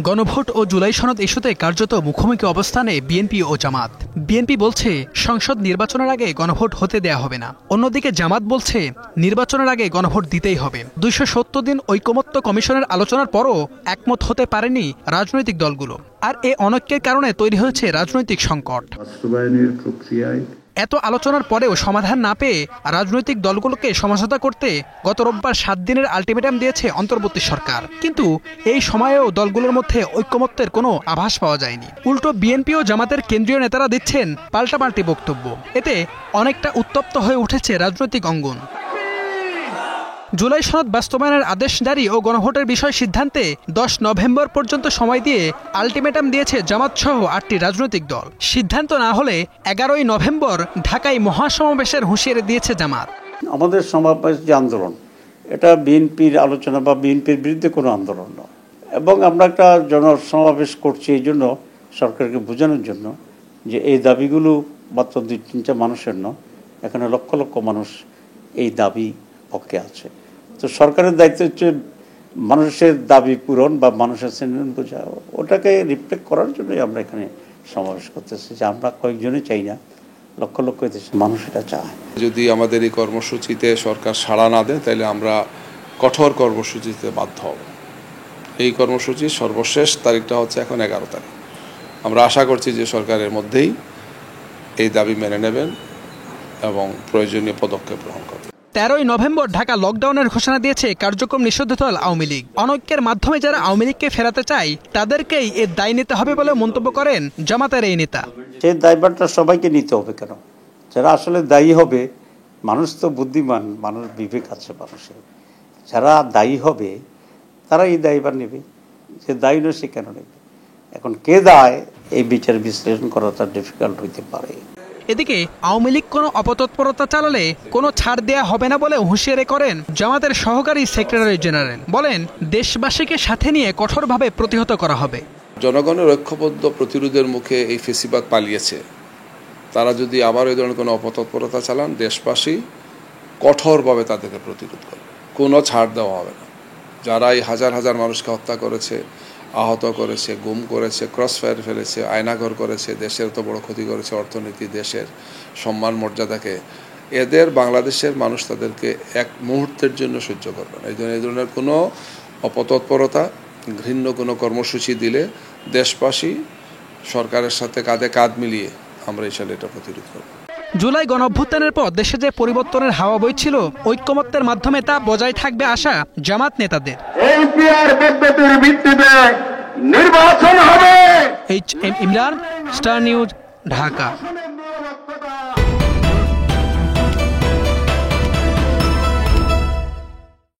গণভোট ও জুলাই সনদ ইস্যুতে কার্যত মুখোমুখি অবস্থানে বিএনপি ও জামাত। বিএনপি বলছে সংসদ নির্বাচনের আগে গণভোট হতে দেয়া হবে না, অন্যদিকে জামাত বলছে নির্বাচনের আগে গণভোট দিতেই হবে। 270 দিন ঐকমত্য কমিশনের আলোচনার পরও একমত হতে পারেনি রাজনৈতিক দলগুলো, আর এ অনৈক্যের কারণে তৈরি হয়েছে রাজনৈতিক সংকট। বাস্তবায়নের প্রক্রিয়ায় এত আলোচনার পরেও সমাধান না পেয়ে রাজনৈতিক দলগুলোকে সমঝোতা করতে গত রোববার 7 দিনের আলটিমেটাম দিয়েছে অন্তর্বর্তী সরকার। কিন্তু এই সময়েও দলগুলোর মধ্যে ঐকমত্যের কোনো আভাস পাওয়া যায়নি। উল্টো বিএনপি ও জামাতের কেন্দ্রীয় নেতারা দিচ্ছেন পাল্টাপাল্টি বক্তব্য। এতে অনেকটা উত্তপ্ত হয়ে উঠেছে রাজনৈতিক অঙ্গন। জুলাই সনদ বাস্তবায়নের আদেশ জারি ও গণভোটের বিষয় সিদ্ধান্তে 10 নভেম্বর পর্যন্ত সময় দিয়ে আলটিমেটাম দিয়েছে জামাত সহ 8টি রাজনৈতিক দল। সিদ্ধান্ত না হলে 11ই নভেম্বর ঢাকায় মহাসমাবেশের হুঁশিয়ারি দিয়েছে জামাত। আমাদের সমাবেশ যে আন্দোলন, এটা বিএনপির আলোচনা বা বিএনপির বিরুদ্ধে কোনো আন্দোলন নয়, এবং আমরা একটা জনসমাবেশ করছি এই জন্য সরকারকে বোঝানোর জন্য যে এই দাবিগুলো মাত্র 2-3টা মানুষের নয়, এখানে লক্ষ লক্ষ মানুষ এই দাবি পক্ষে আছে। তো সরকারের দায়িত্ব হচ্ছে মানুষের দাবি পূরণ বা মানুষের সেন্টিমেন্ট বোঝা, ওটাকে রিফ্লেক্ট করার জন্যই আমরা এখানে সমাবেশ করতেছি, যে আমরা কয়েকজনই চাই না, লক্ষ লক্ষ দেশের মানুষ এটা চায়। যদি আমাদের এই কর্মসূচিতে সরকার সাড়া না দেয় তাহলে আমরা কঠোর কর্মসূচিতে বাধ্য হব। এই কর্মসূচির সর্বশেষ তারিখটা হচ্ছে এখন 11 তারিখ। আমরা আশা করছি যে সরকারের মধ্যেই এই দাবি মেনে নেবেন এবং প্রয়োজনীয় পদক্ষেপ গ্রহণ করবেন। 13ই নভেম্বর ঢাকা লকডাউনের ঘোষণা দিয়েছে কার্যক্রম নিষিদ্ধ দল আওয়ামী লীগ। অনৈক্যের মাধ্যমে যারা আওয়ামী লীগকে ফেরাতে চায় তাদেরকেই এর দায় নিতে হবে বলে মন্তব্য করেন জামাতের এই নেতা। সেই দায়ভারটা সবাইকে নিতে হবে। কেন? যারা আসলে দায়ী হবে, মানুষ তো বুদ্ধিমান, মানুষ বিবেক আছে মানুষের, যারা দায়ী হবে তারা এই দায়ভার নেবে। যে দায়ী নয় সে কেন নেবে? এখন কে দায় এই বিচার বিশ্লেষণ করা তার ডিফিকাল্ট হইতে পারে। এদিকে আওয়ামী লীগ কোনো অপতৎপরতা চালালে কোনো ছাড় দেয়া হবে না বলে হুঁশিয়ারি করেন জামাতের সহকারী সেক্রেটারি জেনারেল। বলেন, দেশবাসীকে সাথে নিয়ে কঠোরভাবে প্রতিহত করা হবে। জনগণের ঐক্যবদ্ধ প্রতিরোধের মুখে এই ফেসিবাদ পালিয়েছে। তারা যদি আবার এই ধরনের কোনো অপতৎপরতা চালান, দেশবাসী কঠোরভাবে তাদেরকে প্রতিরোধ করবে, কোনো ছাড় দেওয়া হবে না। যারা এই হাজার হাজার মানুষকে হত্যা করেছে, আহত করেছে, গুম করেছে, ক্রস ফায়ার ফেলেছে, আয়নাঘর করেছে, দেশের তো বড় ক্ষতি করেছে, অর্থনীতি, দেশের সম্মান মর্যাদাকে, এদের বাংলাদেশের মানুষ তাদেরকে এক মুহূর্তের জন্য সহ্য করবে না। এই ধরনের কোনো অপতৎপরতা, ঘৃণ্য কোনো কর্মসূচি দিলে দেশবাসী সরকারের সাথে কাঁধে কাঁধ মিলিয়ে আমরা ইনশাআল্লাহ এটা প্রতিরোধ করব। জুলাই গণঅভ্যুত্থানের পর দেশে যে পরিবর্তনের হাওয়া বইছিল, ঐক্যমত্যের মাধ্যমে তা বজায় থাকবে আশা জামাত নেতাদের। নির্বাচন হবে। HM Imran, star news, Dhaka.